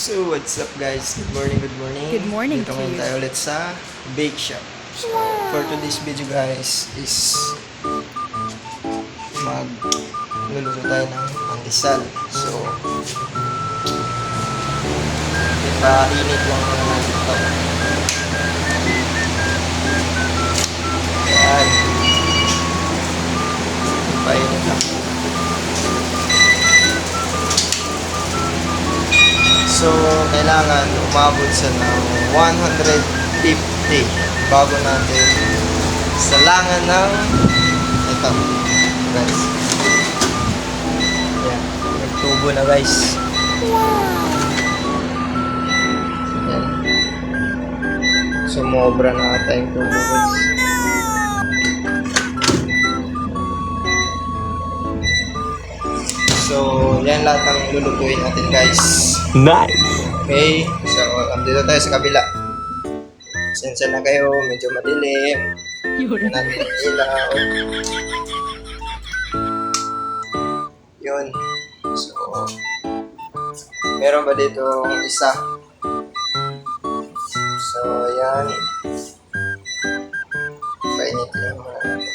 So, what's up guys? Good morning, good morning. Good morning Dito to ngayon you. tayo ulit sa bake shop. So, for today's video guys is magluluto tayo ng pandesal. So, ipainit lang muna natin ito. Ayan. Ipainit lang. So, kailangan umabot sa ng 150 bago natin salangan ng ito, guys. Ayan, nagtubo na guys. Ayan. Sumobra na ata yung tubo guys. So, yan lahat ng lulutuin natin guys. Nice! Okay, so andito tayo sa kabila. Sensya na kayo, medyo madilim. Yan natin ang ilaw. Yun. So, meron ba dito isa? So, ayan. Painitin lang muna natin.